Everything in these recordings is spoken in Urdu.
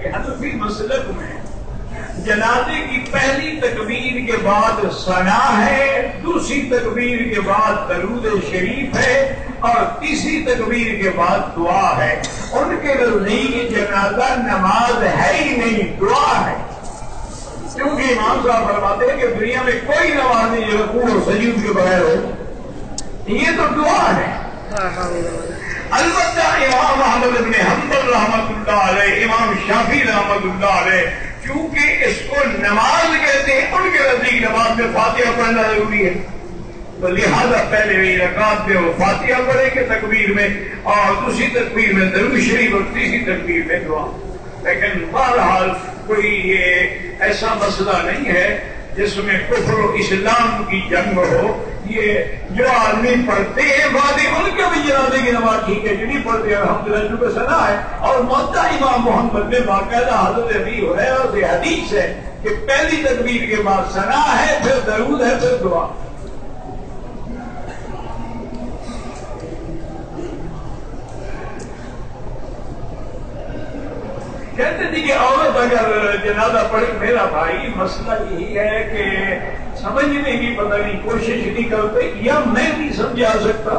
حنفی مسلک میں جنازے کی پہلی تکبیر کے بعد ثنا ہے، دوسری تکبیر کے بعد درود شریف ہے اور تیسری تکبیر کے بعد دعا ہے۔ ان کے نزدیک جنازہ نماز ہے ہی نہیں، دعا ہے، کیونکہ امام صاحب فرماتے ہیں کہ دنیا میں کوئی نماز نہیں جو رکوع اور سجود کے بغیر ہو، یہ تو دعا ہے۔ البتہ امام احمد بن حنبل رحمۃ اللہ علیہ، امام شافعی رحمۃ اللہ علیہ، کیونکہ اس کو نماز کہتے ہیں، ان کے نزدیک نماز میں فاتحہ پڑھنا ضروری ہے، تو لہذا پہلے رکعت میں وہ فاتحہ پڑھیں گے تکبیر میں، اور دوسری تکبیر میں درود شریف اور تیسری تکبیر میں دعا۔ لیکن بہرحال کوئی یہ ایسا مسئلہ نہیں ہے جس میں کفر و اسلام کی جنگ ہو۔ یہ جو آدمی پڑھتے ہیں فاتحہ ان کے بھی جنازے کی نماز ٹھیک ہے، جو نہیں پڑھتے الحمدللہ چونکہ ثنا ہے۔ اور موطا امام محمد میں باقاعدہ حضرت ابی ہریرہ سے حدیث ہے کہ پہلی تکبیر کے بعد ثنا ہے، پھر درود ہے، پھر دعا۔ کہتے تھے کہ عورت اگر جنازہ پڑھے، میرا بھائی مسئلہ یہی ہے کہ سمجھنے کی پتہ نہیں کوشش نہیں کرتے یا میں نہیں سمجھا سکتا۔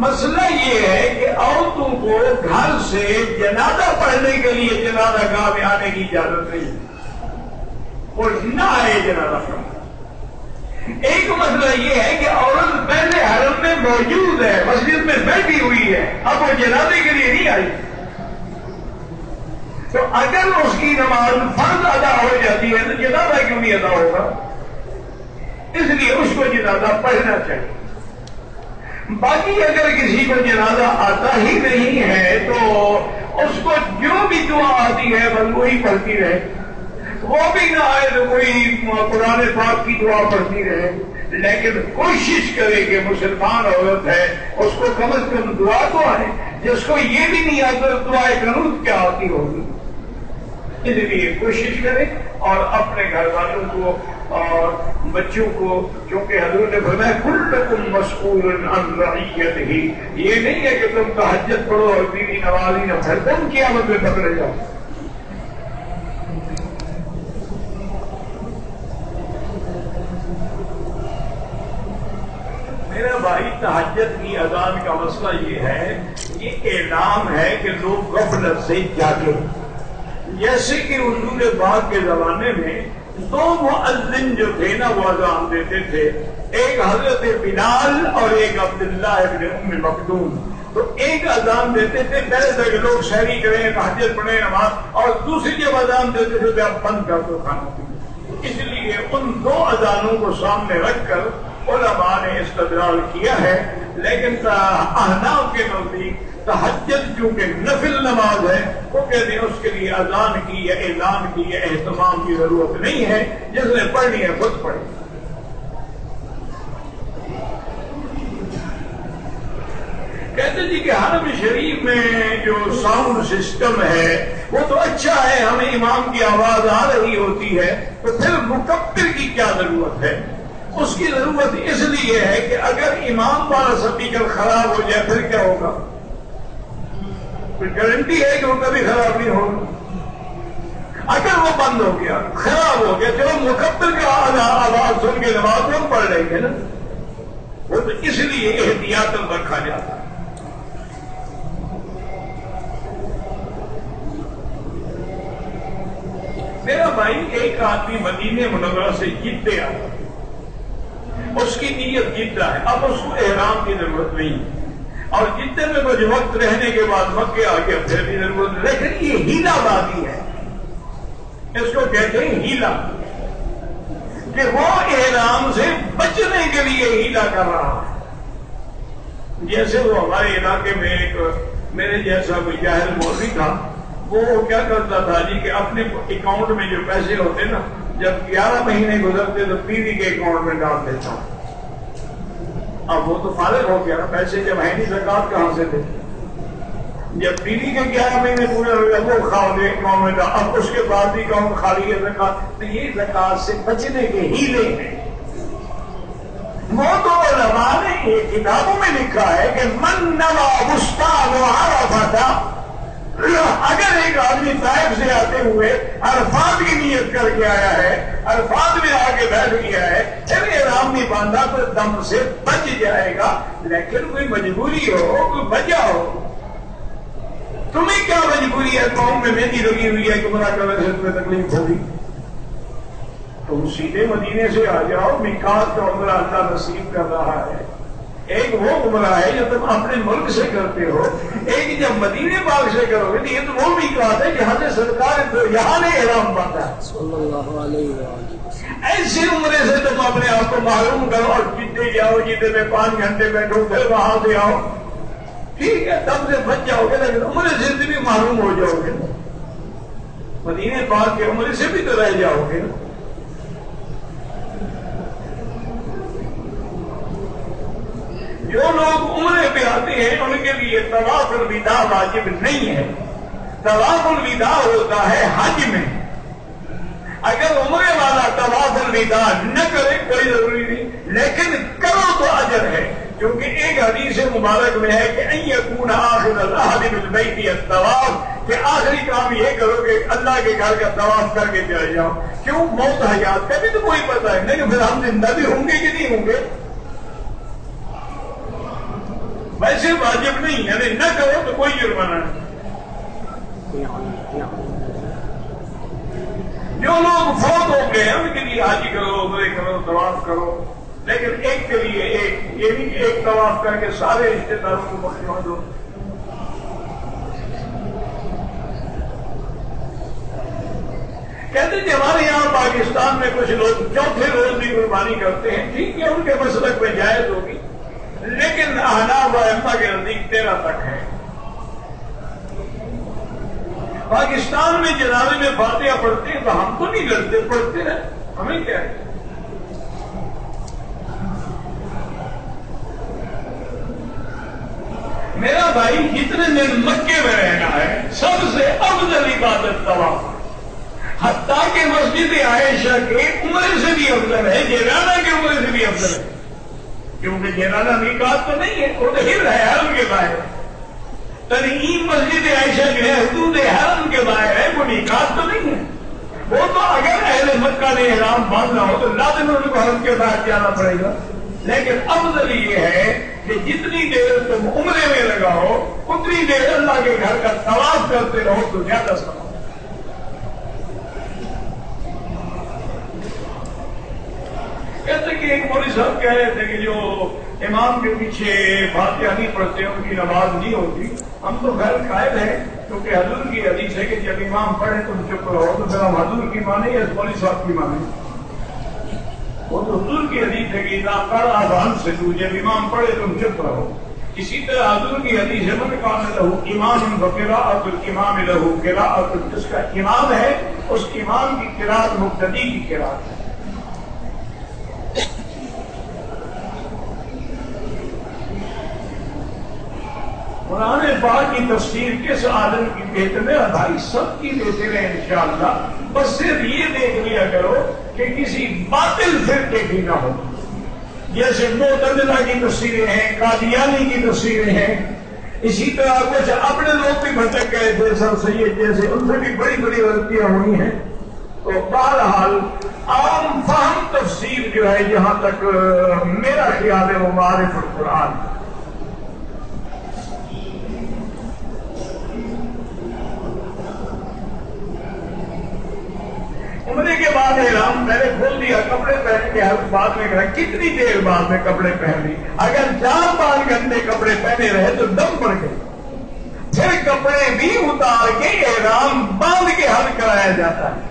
مسئلہ یہ ہے کہ عورتوں کو گھر سے جنازہ پڑھنے کے لیے جنازہ گاہ میں آنے کی اجازت نہیں اور نہ آئے جنازہ پڑھنے۔ ایک مسئلہ یہ ہے کہ عورت پہلے حرم میں موجود ہے، مسجد میں بیٹھی ہوئی ہے، اب وہ جنازے کے لیے نہیں آئی، تو اگر اس کی نماز فرض ادا ہو جاتی ہے تو جنازہ کیوں نہیں ادا ہوگا؟ اس لیے اس کو جنازہ پڑھنا چاہیے۔ باقی اگر کسی کو جنازہ آتا ہی نہیں ہے تو اس کو جو بھی دعا آتی ہے بس وہی پڑھتی رہے، وہ بھی نہ آئے تو کوئی قرآن پاک کی دعا پڑھتی رہے، لیکن کوشش کرے کہ مسلمان عورت ہے اس کو کم از کم دعا تو آئے۔ جس کو یہ بھی نہیں آتا دعائے قنوت کیا آتی ہوگی؟ اس لیے کوشش کریں اور اپنے گھر والوں کو اور بچوں کو، کیونکہ حضور نے فرمایا کلکم مسئول عن رعیتہ، یہ نہیں ہے کہ تم تہجد پڑھو اور بیوی نماز ہی نہ پڑھے، تم قیامت میں پکڑے جاؤ۔ میرا بھائی تہجد کی اذان کا مسئلہ یہ ہے، یہ اعلام ہے کہ لوگ غفلت سے جاگے۔ جیسے کہ حضور پاک کے زمانے میں دو مؤذن جو تھے نا وہ اذان دیتے تھے، ایک حضرت بلال اور ایک عبداللہ ابن ام مکتوم، تو ایک اذان دیتے تھے پہلے تک لوگ سحری کریں، تہجد پڑھیں نماز، اور دوسری جب اذان دیتے تھے تو اب بند کر دو کھانا پینا۔ اس لیے ان دو اذانوں کو سامنے رکھ کر علماء نے استدلال کیا ہے، لیکن احناف کے نزدیک تہجد چونکہ نفل نماز ہے، وہ کہتے ہیں اس کے لیے اذان کی یا اعلان کی یا اہتمام کی ضرورت نہیں ہے، جس نے پڑھنی ہے خود پڑھے۔ کہتے جی کہ حرم شریف میں جو ساؤنڈ سسٹم ہے وہ تو اچھا ہے، ہمیں امام کی آواز آ رہی ہوتی ہے، تو پھر مکبر کی کیا ضرورت ہے؟ اس کی ضرورت اس لیے ہے کہ اگر امام والا سپیکر خراب ہو جائے پھر کیا ہوگا؟ گارنٹی ہے کہ وہ کبھی خراب نہیں ہوگا۔ اگر وہ بند ہو گیا، خراب ہو گیا، چلو مکبر کا آواز سن کے نماز میں پڑھ رہے ہیں نا، وہ تو اس لیے احتیاط رکھا جاتا ہے۔ میرا بھائی ایک آدمی مدینہ منورہ سے جدہ آیا، اس کی نیت جدہ ہے، اب اس کو احرام کی ضرورت نہیں، اور جدہ میں کچھ وقت رہنے کے بعد مکے آ گیا پھر بھی ضرورت نہیں، لیکن یہ ہیلا بازی ہے، اس کو کہتے ہیں ہیلا، کہ وہ احرام سے بچنے کے لیے ہیلا کر رہا ہے۔ جیسے وہ ہمارے علاقے میں ایک میرے جیسا کوئی جاہل مولوی تھا، وہ کیا کرتا تھا جی کہ اپنے اکاؤنٹ میں جو پیسے ہوتے نا، جب 11 مہینے گزرتے تو بیوی کے اکاؤنٹ میں ڈال دیتا۔ اب وہ تو فارغ ہو گیا، پیسے جب ہے نہیں زکات کہاں سے دے؟ جب بیوی کے 11 مہینے پورے ہو گئے وہ اکاؤنٹ میں ڈال، اب اس کے بعد بھی اکاؤنٹ خالی ہے زکات، تو یہ زکات سے بچنے کے ہیلے ہیں۔ وہ تو علماء نے یہ کتابوں میں لکھا ہے کہ من نوى بستان عرفہ، اگر ایک آدمی آدمی طائف سے آتے ہوئے عرفات کی نیت کر کے آیا ہے، عرفات میں آ کے بیٹھ گیا ہے، پھر احرام نہیں باندھا تو دم سے بچ جائے گا، لیکن کوئی مجبوری ہو، کوئی وجہ ہو، تمہیں کیا مجبوری ہے؟ قوم میں مہندی لگی ہوئی ہے کہ عمرہ کرنے سے تمہیں تکلیف ہوگی، تم سیدھے مدینے سے آ جاؤ، میقات کا عمرہ اللہ نصیب کر رہا ہے۔ ایک وہ عمرہ ہے جو تم اپنے ملک سے کرتے ہو، ایک جب مدینے پاک سے کرو گے تو یہ تو وہ میقات ہے جہاں سے سرکار یہاں نے احرام باندھا ہے صلی اللہ علیہ وسلم۔ ایسے عمرے سے تم اپنے آپ کو معلوم کرو اور جدے جاؤ، جدے میں 5 گھنٹے بیٹھو، پھر وہاں سے آؤ، ٹھیک ہے، تب سے بچ جاؤ گے، لیکن عمرے سے بھی معلوم ہو جاؤ گے، مدینے پاک کے عمرے سے بھی تو رہ جاؤ گے۔ جو لوگ عمرے پہ آتے ہیں ان کے لیے طواف الوداع واجب نہیں ہے، طواف الوداع ہوتا ہے حج میں۔ اگر عمرے والا طواف الوداع نہ کرے کوئی ضروری نہیں، لیکن کرو تو اجر ہے، کیونکہ ایک حدیث مبارک میں ہے کہ ان یکون آخر العہد بالبیت الطواف، کہ آخری کام یہ کرو کہ اللہ کے گھر کا طواف کر کے چلے جاؤ۔ کیوں؟ موت حیات کا بھی تو کوئی پتہ ہے نہیں، پھر ہم زندہ بھی ہوں گے کہ نہیں ہوں گے۔ ویسے واجب نہیں، یعنی نہ کرو تو کوئی جرمانہ نہیں۔ جو لوگ فوت ہو گئے ان کے لیے حج کرو، عمرے کرو، طواف کرو، لیکن ایک کے لیے ایک، یہ نہیں کہ ایک طواف کر کے سارے رشتے داروں کو بخشوا دو۔ کہتے ہیں ہمارے یہاں پاکستان میں کچھ لوگ چوتھے روز بھی قربانی کرتے ہیں، ٹھیک ہے، ان کے مسلک میں جائز ہوگی، لیکن احناف و ائمہ کے نزدیک 13 تک ہے۔ پاکستان میں جنازے میں فاتحہ پڑھتے ہیں تو ہم تو نہیں لڑتے، پڑھتے ہیں، ہمیں کیا ہے؟ میرا بھائی جتنے دن مکے میں رہنا ہے سب سے افضل عبادت طواف، حتیٰ کہ مسجد عائشہ کے عمرے سے بھی افضل ہے، جیرانہ کے عمرے سے بھی افضل ہے، کیونکہ جیرانہ میقات تو نہیں ہے، وہ تو ہل ہے حرم کے باہر۔ تنعیم مسجد عائشہ جو ہے حدود حرم کے باہر ہے، وہ میقات تو نہیں ہے، وہ تو اگر اہل مکہ نے احرام باندھنا ہو تو لازم ان کو حرم کے باہر جانا پڑے گا، لیکن افضل یہ ہے کہ جتنی دیر تم عمرے میں لگاؤ اتنی دیر اللہ کے گھر کا طواف کرتے رہو تو زیادہ ثواب۔ کہتے کہ ایک مولوی صاحب کہہ رہے تھے کہ جو امام کے پیچھے فاتحہ نہیں پڑھتے ان کی نماز نہیں ہوتی۔ ہم تو خیر قائل ہیں کیونکہ حضور کی حدیث ہے کہ جب امام پڑھے تم چپ رہو، تو پھر ہم حضور کی مانیں یا مولوی صاحب کی مانیں؟ وہ تو حضور کی حدیث ہے کہ آبان سے تو جب امام پڑھے تم چپ رہو۔ اسی طرح حضور کی حدیث ہے من کان لہ امام فقراءۃ الامام لہ قراءۃ، جس کا امام ہے اس امام کی قراءت مقتدی کی قراءت ہے۔ قرآن پاک کی تفسیر کس عالم کی کہتے ہیں؟ بھائی سب کی دیتے رہے انشاءاللہ، بس صرف یہ دیکھ لیا کرو کہ کسی باطل فرقے کی نہ ہو، جیسے معتزلہ کی تفسیریں ہیں، قادیانی کی تفسیریں ہیں، اسی طرح کچھ اپنے لوگ بھی بھٹک گئے تھے سر سید جیسے، ان سے بھی بڑی بڑی غلطیاں ہوئی ہیں۔ تو بہرحال عام فہم تفسیر جو ہے جہاں تک میرا خیال ہے وہ معرفت القرآن۔ عمرے کے بعد احرام میں نے کھول دیا، کپڑے پہن کے ہر بعد میں کہا کتنی دیر بعد میں کپڑے پہن لی؟ اگر 4-5 گھنٹے کپڑے پہنے رہے تو دم پڑ گئے، پھر کپڑے بھی اتار کے احرام باندھ کے حل کرایا جاتا ہے۔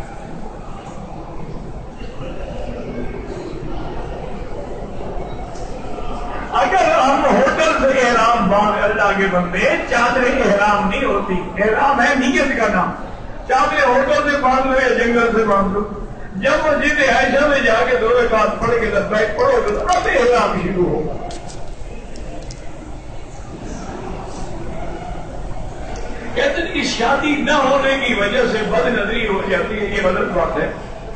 اگر ہم ہوٹل سے احرام باندھ، اللہ کے بندے چادریں احرام نہیں ہوتی، احرام ہے نیت کا نام، چادریں ہوٹل سے باندھ لو یا جنگل سے باندھ لو، جب مسجد عائشہ میں جا کے 2 رکعت پڑھ کے لبیک پڑھو گے تو اب احرام شروع ہوگا۔ کہتے ہیں کہ شادی نہ ہونے کی وجہ سے بد نظری ہو جاتی ہے، یہ غلط بات ہے۔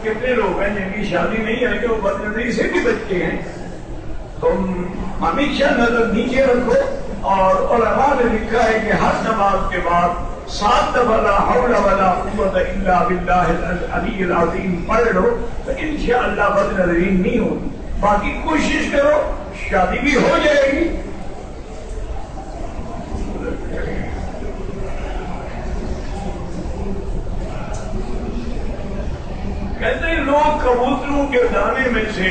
کتنے لوگ ہیں جن کی شادی نہیں ہے کہ وہ بد نظری سے بھی بچتے ہیں۔ تم ہمیشہ نظر نیچے رکھو، اور علماء نے لکھا ہے کہ ہر نماز کے بعد 7 دفعہ لا حول ولا الا باللہ العلی العظیم پڑھ لو تو انشاءاللہ بد نظری نہیں ہوگی. باقی کوشش کرو شادی بھی ہو جائے گی. کہتے ہیں لوگ کبوتروں کے دانے میں سے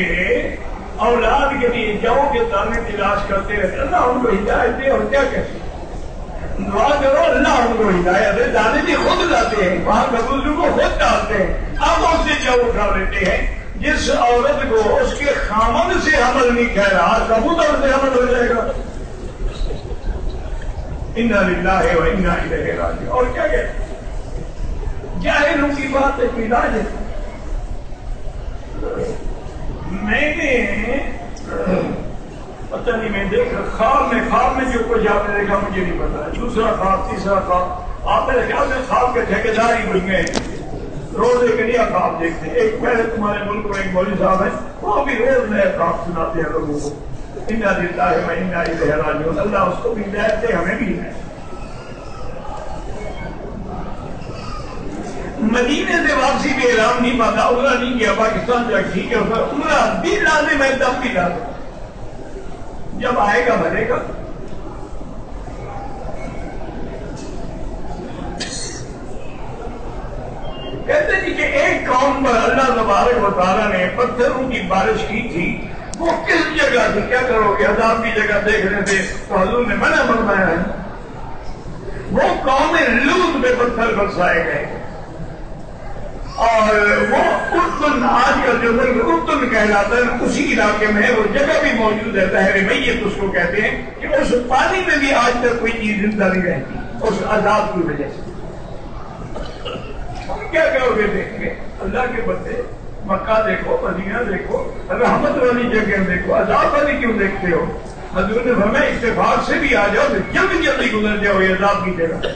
اولاد کے لیے جو کے دانے تلاش کرتے رہتے. اللہ ان کو ہدایت دے. اور کیا کہتے ہیں دعا کرو اللہ ان کو ہدایت دے. دانے بھی خود لاتے ہیں وہاں کبوتروں کو خود ڈالتے ہیں. اب اس سے جو اٹھا لیتے ہیں. جس عورت کو اس کے خامن سے حمل نہیں کہہ رہا کبوتر سے حمل ہو جائے گا. انا للہ و انا الیہ راجعون. اور کیا کہتے ہیں جاہلوں کی بات ہے کوئی علاج ہے. میں نے پتہ نہیں میں دیکھ خواب میں جو کچھ آپ نے دیکھا مجھے نہیں پتا. دوسرا خواب تیسرا خواب آپ میرے خیال میں خواب کے ٹھیکیدار ہی بن گئے. روز ایک نیا خواب دیکھتے ہیں. ایک پہلے تمہارے ملک میں ایک مولوی صاحب ہے وہ بھی روز نئے خواب سناتے ہیں لوگوں کو. انا للہ و انا الیہ راجعون. اللہ اس کو بھی ہدایت دے ہمیں بھی ہے. مدینے سے واپسی بھی اعلان نہیں پاتا. عمرہ نہیں کیا پاکستان جا ٹھیک ہے عمرہ بھی لازم ہے دم بھی لازم. جب آئے گا بھرے گا. کہتے جی کہ ایک قوم پر اللہ تبارک و تعالیٰ نے پتھروں کی بارش کی تھی. وہ کس جگہ تھی کیا کرو گے عذاب کی جگہ دیکھ رہے تھے تو حضور نے منع فرمایا ہے. وہ قوم لوط میں پتھر برسائے گئے اور وہ اردن آج کل جو اردن کہلاتا ہے اسی علاقے میں وہ جگہ بھی موجود ہے. بحر میت اس کو کہتے ہیں کہ اس پانی میں بھی آج تک کوئی چیز زندہ نہیں رہتی اس عذاب کی وجہ سے. کیا کہو گے دیکھ کے اللہ کے بندے مکہ دیکھو مدینہ دیکھو رحمت والی جگہ دیکھو عذاب والی کیوں دیکھتے ہو. حضور نے فرمایا اتفاق سے بھی آ جاؤ تو جلدی جلدی گزر جاؤ یہ عذاب کی جگہ.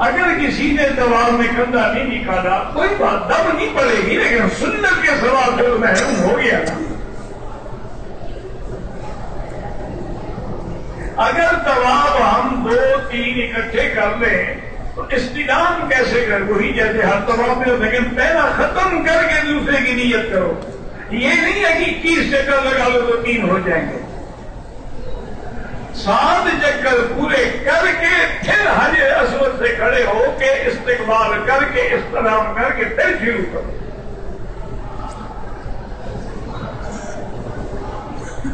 اگر کسی نے دوار میں کندھا نہیں نکالا کوئی بات دم نہیں پڑے گی لیکن سنت کے ثواب سے محروم ہو گیا نا. اگر طواف ہم 2-3 اکٹھے کر لیں تو استلام کیسے کر وہی جیسے ہر طواف میں لیکن پہلا ختم کر کے دوسرے کی نیت کرو. یہ نہیں ہے کہ 21 چکر لگا لو تو 3 ہو جائیں گے. 7 چکر پورے کر کے پھر حجر اسود سے کھڑے ہو کے استقبال کر کے استلام کر کے پھر شروع کرو.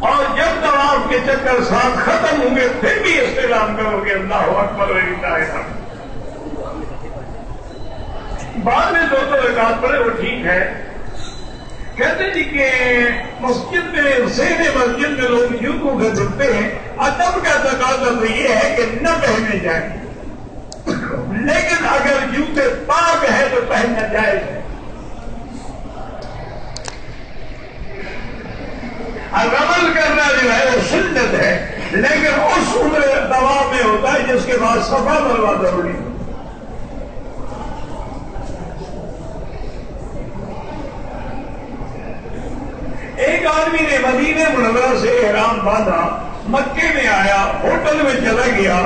اور جب طواف کے چکر 7 ختم ہوں گے پھر بھی استلام کرو گے اللہ اکبر وللہ الحمد. بعد میں 2 رکعت پڑھے وہ ٹھیک ہے. کہتے جی کہ مسجد میں سین مسجد میں لوگ جوتوں سے دھلتے ہیں. ادب کا تقاضا تو یہ ہے کہ نہ پہنے جائیں لیکن اگر جوتے پاک ہے تو پہننا جائز ہے. رمل کرنا جو ہے وہ سنت ہے لیکن اس عمر دباؤ میں ہوتا ہے جس کے بعد صفا مروا ضروری ہے. ایک آدمی نے مدینہ منورہ سے احرام باندھا مکے میں آیا ہوٹل میں چلا گیا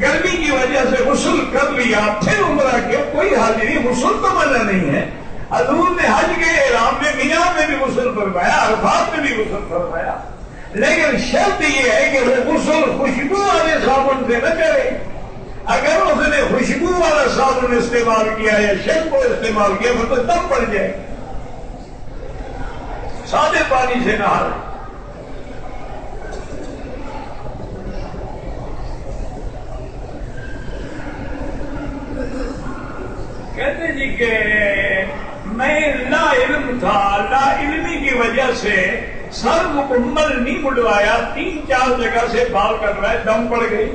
گرمی کی وجہ سے غسل کر لیا پھر عمرہ کیا کوئی حال نہیں. غسل تو منع نہیں ہے. حضور نے حج کے احرام میں مینا میں بھی غسل فرمایا عرفات میں بھی غسل فرمایا لیکن شرط یہ ہے کہ وہ غسل خوشبو والے صابن سے نہ کرے. اگر اس نے خوشبو والا صابن استعمال کیا یا شیمپو استعمال کیا تو دم پڑ جائے. سادے پانی سے نہا لے. کہتے جی کہ میں لا علم تھا لا علمی کی وجہ سے سر مکمل نہیں مڈوایا 3-4 جگہ سے بال کر رہا ہے دم پڑ گئی.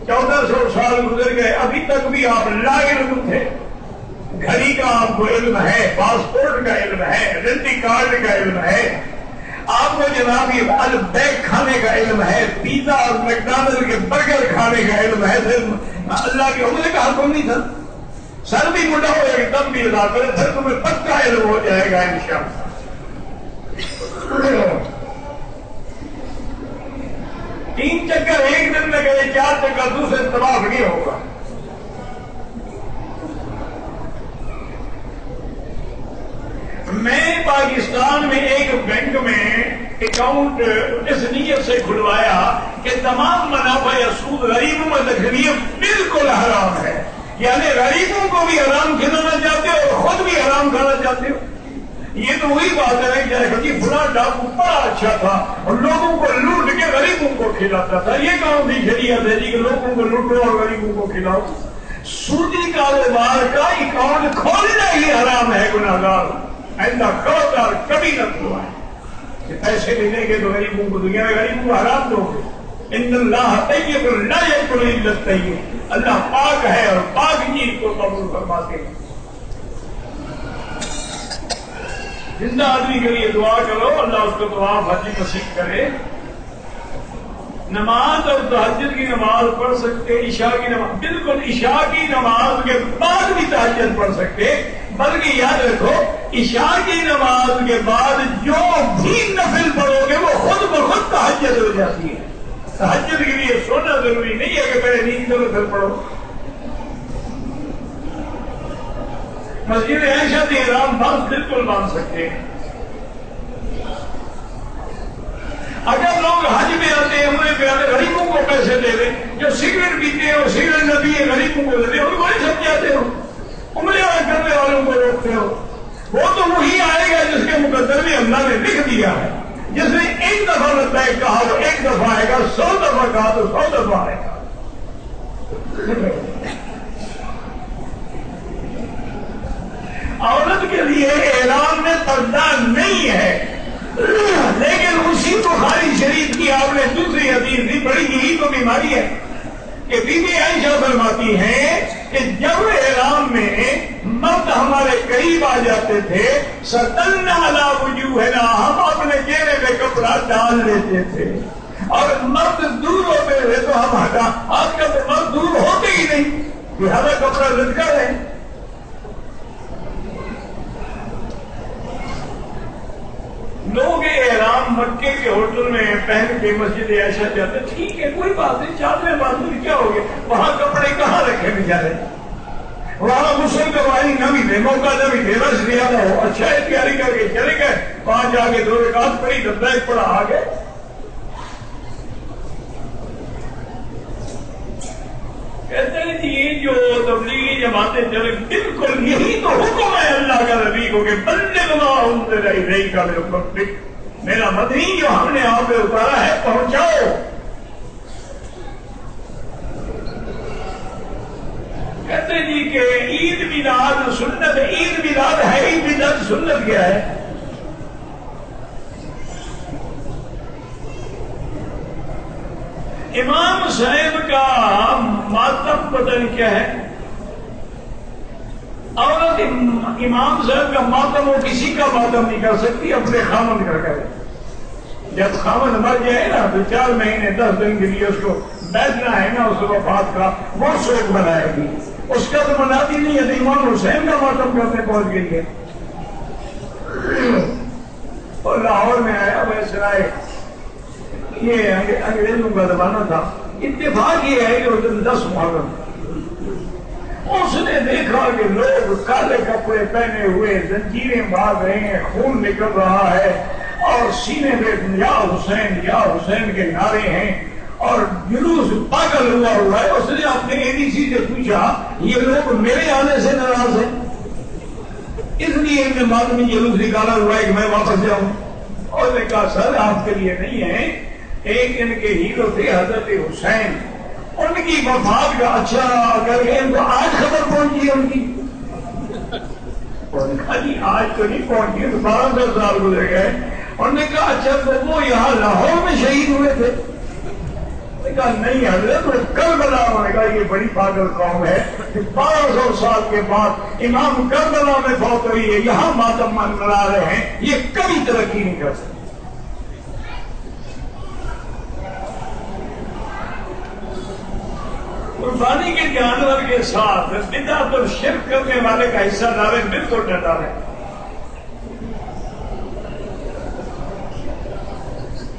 1400 سال گزر گئے ابھی تک بھی آپ لا علم تھے. گھڑی کا آپ کو علم ہے پاسپورٹ کا علم ہے آئیڈینٹی کارڈ کا علم ہے آپ کو جناب یہ البیک کھانے کا علم ہے پیزا اور میکڈونلڈ کے برگر کھانے کا علم ہے. اللہ کے عمر کا حکم نہیں تھا. سر بھی مڈا ہو جائے گا دم بھی ادا کرے پھر تمہیں پکا علم ہو جائے گا انشاءاللہ. تین چکر ایک دن میں گئے 4 چکر دوسرے طواف نہیں ہوگا. رمضان میں ایک بینک میں اکاؤنٹ اس نیت سے کھلوایا کہ تمام منافع یا سود غریبوں میں تقریباً بالکل حرام ہے، یعنی غریبوں کو بھی حرام کھلانا چاہتے ہو اور خود بھی حرام کھانا چاہتے ہو. یہ تو وہی بات ہے کہ جی فلاں ڈاکو بڑا اچھا تھا اور لوگوں کو لوٹ کے غریبوں کو کھلاتا تھا. یہ کون سی شریعت ہے جی کہ لوگوں کو لوٹو اور غریبوں کو کھلاؤ؟ سودی کاروبار کا اکاؤنٹ کھولنا ہی حرام ہے. گناہگار ایسا خبردار کبھی نہ ہوا ہے کہ پیسے ملیں گے تو غریبوں کو دنیا میں غریبوں کو حرام دو گے. ان اللہ طیب لا یقبل الا الطیب، اللہ پاک ہے اور پاک چیز کو قبول فرماتے ہیں. زندہ آدمی کے لیے دعا کرو، اللہ اس کو دعا حج نصیب کرے. نماز اور تہجد کی نماز پڑھ سکتے، عشاء کی نماز، بالکل عشاء کی نماز کے بعد بھی تہجد پڑھ سکتے، بلکہ یاد رکھو عشاء کی نماز کے بعد جو بھی نفل پڑھو گے وہ خود بخود تہجد ہو جاتی ہے. تہجد کے لیے سونا ضروری نہیں ہے کہ پہلے نیند کرو پھر پڑھو. مسجد عائشہ سے احرام بالکل باندھ سکتے ہیں. اگر لوگ حج میں آتے ہیں عمرے پہ آتے غریبوں کو پیسے دے دیں، جو سگریٹ پیتے ہیں اور سگریٹ نہ پیے غریبوں کو دے دیں، ان کو نہیں سمجھاتے ہو، عمرے کرنے والوں کو روکتے ہو. وہ تو وہی آئے گا جس کے مقدر میں اللہ نے لکھ دیا ہے. جس نے ایک دفعہ لبیک کہا وہ ایک دفعہ آئے گا، 100 دفعہ کہا تو 100 دفعہ آئے گا. عورت کے لیے اعلان میں پردہ نہیں ہے، لیکن اسی بخاری شریف کی آپ نے دوسری حدیث بھی پڑھی. یہی تو بیماری ہے کہ بی بی عائشہ فرماتی ہیں کہ جب احرام میں مرد ہمارے قریب آ جاتے تھے ستلنا علی وجوہنا، ہم اپنے چہرے پہ کپڑا ڈال لیتے تھے، اور مرد دور ہوتے تھے تو ہم ہٹا. آج کل تو مرد دور ہوتے ہی نہیں، لہذا کپڑا لٹکا رہے. لوگ احرام مکے کے ہوٹل میں پہن کے مسجد عائشہ جاتے، ٹھیک ہے کوئی بات نہیں، چادریں باندھ کیا ہو گیا، وہاں کپڑے کہاں رکھے بیچارے، وہاں غسل کروائی نہ بھی دے، موقع نہ بھی دے، رش زیادہ ہو، اچھا ہے تیاری کر کے چلے گئے، وہاں جا کے 2 رکعت پڑھی تو بیگ پڑا آ گئے. کہتے ہیں جی یہ جو تبلیغی جماعتیں چلے بالکل یہی تو حکم ہے اللہ کا نبی کو کہ بلغ ما انزل الیک من ربک، میرا مدنی جو ہم نے آپ پہ اتارا ہے پہنچاؤ. کہتے ہیں جی کہ عید میلاد سنت، عید میلاد ہے، عید میلاد سنت کیا ہے؟ امام صاحب کا ماتم بدل کیا ہے؟ عورت امام صاحب کا ماتم وہ کسی کا ماتم نہیں کر سکتی، اپنے خامن کر کے. جب خامن مر جائے نا تو 4 مہینے 10 دن کے لیے اس کو بیٹھنا ہے نا اس وفات کا، وہ شوق منائے گی. اس کا تو مناتی نہیں ہے، تو امام حسین کا ماتم کرنے پہنچ گئی ہے. اور لاہور میں آیا ویسے آئے، یہ انگریزوں کا زمانہ تھا، اتفاق یہ ہے کہ اس دن 10 محرم، اس نے دیکھا کہ لوگ کالے کپڑے پہنے ہوئے زنجیریں باندھ رہے ہیں، خون نکل رہا ہے، اور سینے پہ یا حسین کے نعرے ہیں، اور جلوس پاگل ہوا ہے. اس نے اپنے ADC سے پوچھا یہ لوگ میرے آنے سے ناراض ہیں، اس لیے ان نے ماتمی جلوس نکالا ہوا ہے کہ میں واپس جاؤں. اور نے کہا سر آپ کے لیے نہیں ہے، ایک ان کے ہیرو تھے حضرت حسین، ان کی وفات کا اچھا اگر ان کو آج خبر پہنچی ہے ان کی، جی آج تو نہیں پہنچی، 1200 سال گزر گئے. انہوں نے کہا اچھا تو وہ یہاں لاہور میں شہید ہوئے تھے؟ کہا نہیں حضرت وہ کربلا. نے کہا یہ بڑی پاگل قوم ہے کہ 1200 سال کے بعد امام کربلا میں فوت ہوئی ہے، یہاں ماتم منا رہے ہیں، یہ کبھی ترقی نہیں کر سکتے. قربانی کے جانور کے ساتھ بدعت اور شرک کرنے والے کا حصہ دار بالکل ڈٹا ہے.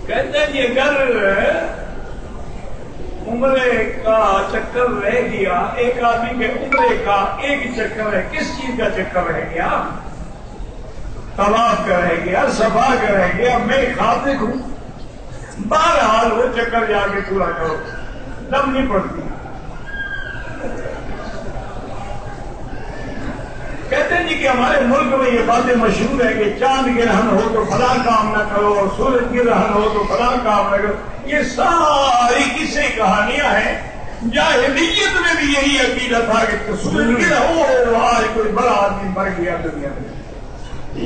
کہتے ہیں یہ اگر عمرے کا چکر رہ گیا، ایک آدمی کے عمرے کا ایک چکر ہے، کس چیز کا چکر رہ گیا؟ طواف کا رہ گیا، صفا کا رہ گیا، میں خاطق ہوں. بہرحال وہ چکر جا کے پورا کرو، دم نہیں پڑتی. کہتے ہیں جی کہ ہمارے ملک میں یہ باتیں مشہور ہیں کہ چاند گرہن ہو تو فلاں کام نہ کرو، اور سورج گرہن ہو تو فلاں کام نہ کرو. یہ ساری قصے کہانیاں ہیں. جاہلیت میں بھی یہی عقیدہ تھا کہ سورج گرہن ہو آج کوئی بڑا آدمی مر گیا دنیا میں،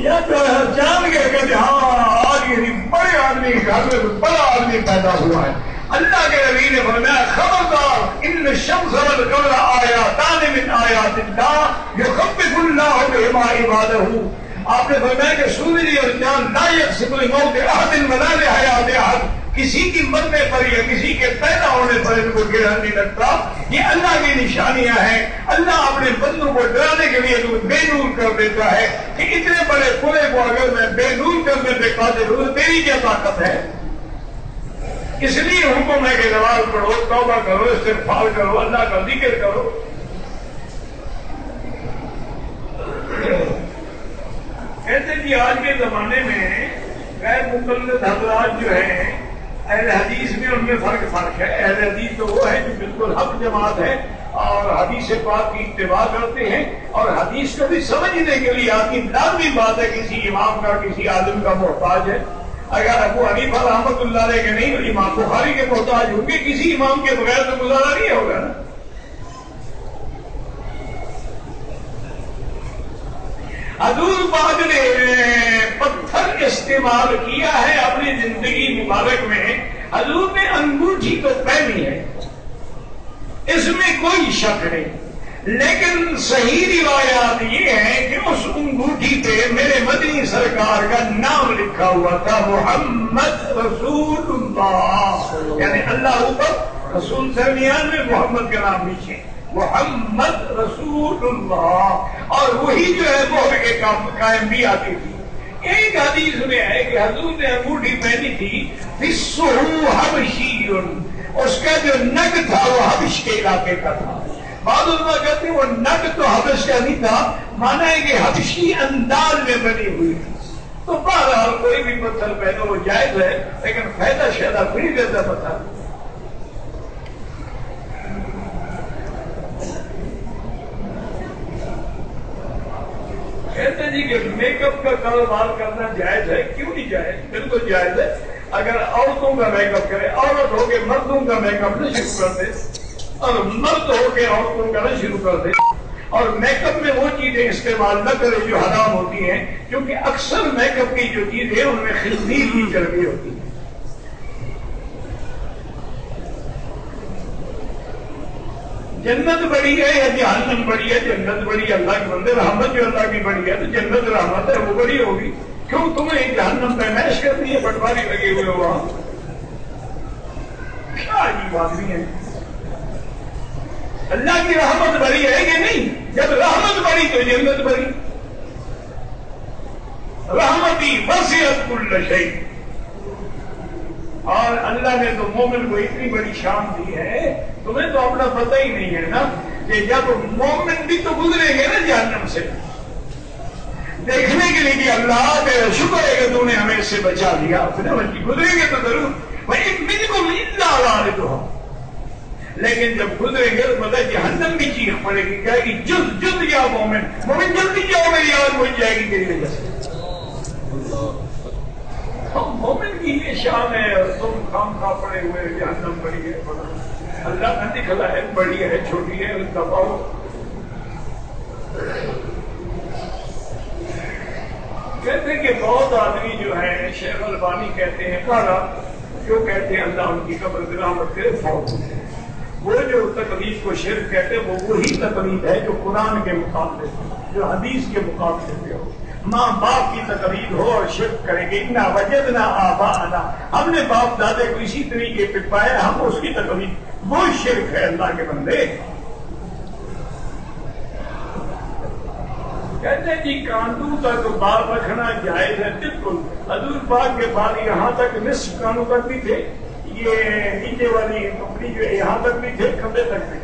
یا تو چاند گر کہتے ہاں آج یہ بڑے آدمی کے گھر میں کوئی بڑا آدمی پیدا ہوا ہے. اللہ کے نبی نے فرمایا خبردار ان الشمس والقمر آیاتان من آیات اللہ یخوف اللہ بہما عبادہ. آپ نے فرمایا کہ سورج اور چاند لا یقسم الموت احد ولا لحیات احد، کسی کی مرنے پر یا کسی کے پیدا ہونے پر ان کو گرہن نہیں لگتا. یہ اللہ کی نشانیاں ہیں. اللہ اپنے بندوں کو ڈرانے کے لیے بے نور کر دیتا ہے کہ اتنے بڑے کنویں کو اگر میں بے نور کرنے پہ قادر ہوں تو تیری کیا طاقت ہے. اس لیے حکم ہے کہ نماز پڑھو، توبہ کرو، استغفار کرو، اللہ کا ذکر کرو. کہتے جی آج کے زمانے میں غیر مقلد حضرات جو ہیں اہل حدیث میں ان میں فرق ہے. اہل حدیث تو وہ ہے جو بالکل حق جماعت ہے اور حدیث پاک کی اتباع کرتے ہیں اور حدیث کو بھی سمجھنے کے لیے آپ کی لازمی بات ہے کسی امام کا کسی عالم کا محتاج ہے. اگر ابو حنیفہ رحمۃ اللہ علیہ کے نہیں تو امام بخاری کے محتاج ہوں گے. کسی امام کے بغیر تو گزارا نہیں ہوگا نا. حضور پاک نے پتھر استعمال کیا ہے اپنی زندگی مبارک میں. حضور نے انگوٹھی تو پہنی ہے، اس میں کوئی شک نہیں، لیکن صحیح روایات یہ ہیں کہ اس انگوٹھی پہ میرے مدنی سرکار کا نام لکھا ہوا تھا، محمد رسول اللہ. یعنی اللہ اوپر، رسول درمیان میں، محمد کا نام نیچے، محمد رسول اللہ. اور وہی جو ہے مہر کے قائم بھی آتی تھی. ایک حدیث میں ہے کہ حضور نے انگوٹھی پہنی تھی فِسُّهُ حَبْشِيٌّ، اس کا جو نگ تھا وہ حبش کے علاقے کا تھا. بعض علماء کہتے ہیں وہ نگ تو حبش کا نہیں تھا، مانا ہے کہ حبشی انداز میں بنی ہوئی تھی. تو بہرحال کوئی بھی پتھر پہنو وہ جائز ہے، لیکن فائدہ شائدہ کوئی دیتا پتھر. کہتے جی کہ میک اپ کا کاروبار کرنا جائز ہے. کیوں نہیں جائز؟ بالکل جائز ہے. اگر عورتوں کا میک اپ کرے، عورت ہو کے مردوں کا میک اپ نہ شروع کر دے اور مرد ہو کے عورتوں کا نہ شروع کر دے، اور میک اپ میں وہ چیزیں استعمال نہ کرے جو حرام ہوتی ہیں، کیونکہ اکثر میک اپ کی جو چیزیں ان میں خنزیر کی چربی ہوتی ہے. جنت بڑی ہے یا جہنم بڑی ہے؟ جنت بڑی ہے. اللہ کے بندے، رحمت جو اللہ کی بڑی ہے تو جنت رحمت ہے، وہ بڑی ہوگی. کیوں تمہیں جہنم پیمائش کرنی ہے؟ پٹواری لگے ہوئے ہو وہاں. کیا عجیب آدمی ہے. اللہ کی رحمت بڑی ہے کہ نہیں؟ جب رحمت بڑی تو جنت بڑی. رحمتی وسعت کل شیء. اور اللہ نے تو مومن کو اتنی بڑی شان دی ہے، تمہیں تو اپنا پتہ ہی نہیں ہے نا کہ جب مومن بھی تو گزریں گے نا جہنم سے، دیکھنے کے لیے کہ اللہ تیرا شکر ہے کہ تم نے ہمیں اس سے بچا لیا. گزریں گے تو ضرور منکم الا واردھا، لیکن جب گزریں گے تو پتہ جہنم بھی چیخ پڑے گی، کہے گی جلد جلد یا مومن، مومن جلدی جاؤ میری آگ بن جائے گی تیری وجہ سے. مومن کی یہ شان ہے اور تم خام خواہ پڑے ہوئے جہنم بڑی ہے. اللہ نے دکھلا ہے بڑی ہے چھوٹی ہے دباؤ. کہتے ہیں کہ بہت آدمی جو ہے، شیخ البانی کہتے ہیں پارا جو کہتے ہیں اللہ ان کی قبر رحمت کرے فوت. وہ جو تقلید کو شرک کہتے ہیں وہ وہی تقلید ہے جو قرآن کے مقابلے، جو حدیث کے مقابلے پہ ہو. ماں باپ کی تقلید ہو اور شرک کریں گے، انا وجدنا آباءنا، ہم نے باپ دادے کو اسی طریقے پہ پایا، ہم اس کی تقلید، وہ شرک ہے. اللہ کے بندے کہتے ہیں جی کانٹوں تک بال رکھنا جائز ہے. بالکل. حضور پاک کے بال یہاں تک نصف کانوں تک بھی تھے، یہ نیچے والی ٹکڑی جو ہے یہاں تک بھی تھے، کندھے تک بھی.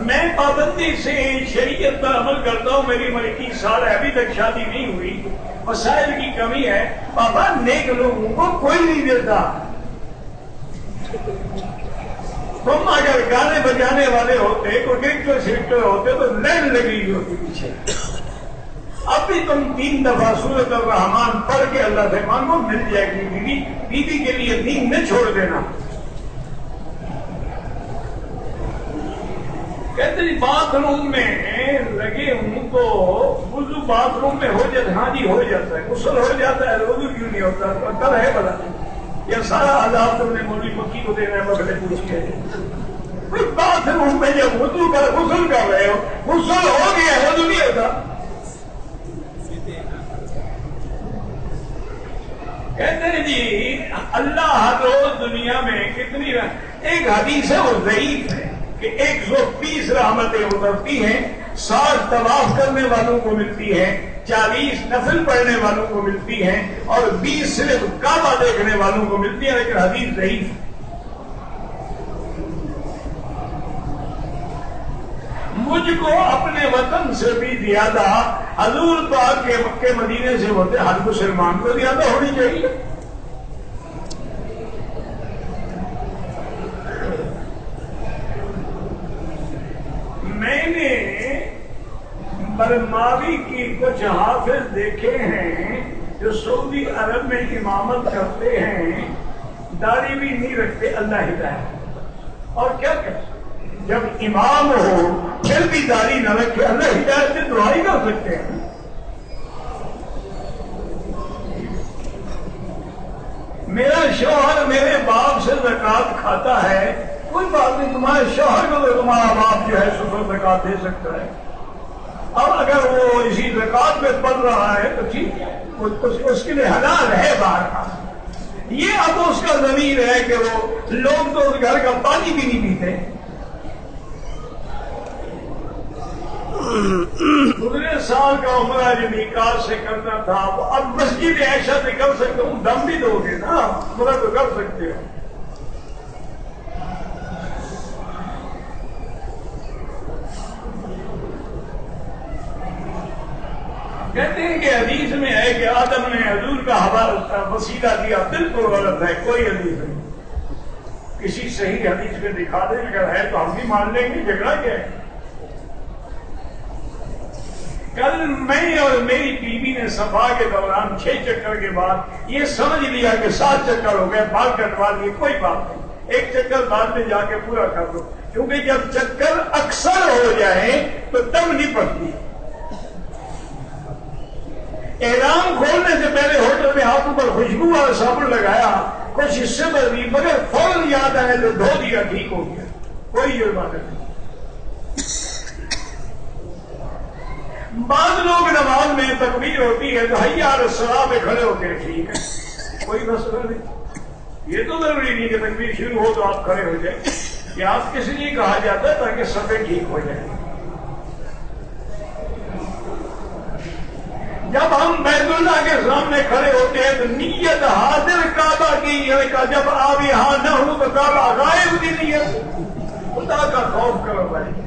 میں پابندی سے شریعت پر عمل کرتا ہوں، میری عمر 21 سال ہے، ابھی تک شادی نہیں ہوئی، وسائل کی کمی ہے، بابا نیک لوگوں کو کوئی نہیں دیتا۔ تم اگر گانے بجانے والے ہوتے، کوئی ڈائریکٹر شریکٹر ہوتے تو لائن لگی ہوتی پیچھے۔ اب بھی تم 3 دفعہ سورۃ الرحمن پڑھ کے اللہ سے مانگو، مل جائے گی بیوی۔ بیوی کے لیے دین نہ چھوڑ دینا۔ کہتے ہیں باتھ روم میں لگے ہوں تو وضو باتھ روم میں ہو جاتا ہے، ہاں جی ہو جاتا ہے، غسل ہو جاتا ہے، وضو کیوں نہیں ہوتا؟ کل ہے بلا یہ سارا عذاب تم نے مولوی مکی کو دینا ہے، مغلے پوچھ کے باتھ روم میں جب وضو کر غسل کر رہے ہو، غسل ہو گیا وضو نہیں ہوتا۔ کہتے ہیں جی اللہ ہر روز دنیا میں کتنی ایک حدیث ہے وہ ضعیف ہے کہ 120 رحمتیں اترتی ہیں، 60 طواف کرنے والوں کو ملتی ہیں، 40 نفل پڑھنے والوں کو ملتی ہیں، اور 20 صرف کعبہ دیکھنے والوں کو ملتی ہیں، لیکن حدیث ضعیف ہے۔ مجھ کو اپنے وطن سے بھی زیادہ حضور پاک کے مکے مدینے سے ہوتے ہر مسلمان کو زیادہ ہونی چاہیے۔ میں نے برماوی کی کچھ حافظ دیکھے ہیں جو سعودی عرب میں امامت کرتے ہیں، داڑھی بھی نہیں رکھتے، اللہ ہدایت۔ اور کیا کرتے جب امام ہو پھر بھی داڑھی نہ رکھے، اللہ ہدایت سے دعا ہی کر سکتے ہیں۔ میرا شوہر میرے باپ سے زکات کھاتا ہے، کوئی بات نہیں، تمہارے شوہر کو تو تمہارا باپ جو ہے سفر زکات دے سکتا ہے، اور اگر وہ اسی زکات میں پڑ رہا ہے تو ٹھیک ہے، اس کے لیے حلال ہے باہر کا۔ یہ اب اس کا ضمیر ہے کہ وہ لوگ تو اس گھر کا پانی بھی نہیں پیتے۔ گزرے سال کا عمرہ جو نکاح سے کرنا تھا وہ اب مسجد عائشہ سے کر سکتے ہوں، دم بھی دو گے نا، عمرہ تو کر سکتے ہو۔ کہتے ہیں کہ حدیث میں ہے کہ آدم نے حضور کا حوالہ وسیلہ دیا، بالکل غلط ہے، کوئی حدیث نہیں۔ کسی صحیح حدیث میں دکھا دیں، اگر ہے تو ہم بھی مان لیں گے، جھگڑا کیا ہے؟ کل میں اور میری بیوی نے صفا کے دوران 6 چکر کے بعد یہ سمجھ لیا کہ 7 چکر ہو گئے، بال کٹوا لیے، کوئی بات نہیں، 1 چکر بعد میں جا کے پورا کر دو، کیونکہ جب چکر اکثر ہو جائیں تو تب نہیں پڑتی۔ احرام کھولنے سے پہلے ہوٹل میں ہاتھوں پر خوشبو والا صابن لگایا، کچھ حصے پر بھی، مگر فوراً یاد آیا تو دھو دیا، ٹھیک ہو گیا، کوئی جرمانہ نہیں۔ بعض لوگ نماز میں تکبیر ہوتی ہے تو حی علی الصلاۃ پہ کھڑے ہوتے ہیں، ٹھیک ہے، کوئی مسئلہ نہیں، یہ تو ضروری نہیں کہ تکبیر شروع ہو تو آپ کھڑے ہو جائیں، کہ آپ کس لیے کہا جاتا ہے تاکہ صفیں ٹھیک ہو جائیں۔ جب ہم بیت اللہ کے سامنے کھڑے ہوتے ہیں تو نیت حاضر کعبہ کی، جب آپ یہاں نہ ہو تو کعبہ غائب کی نیت۔ خدا کا خوف کرو بھائی،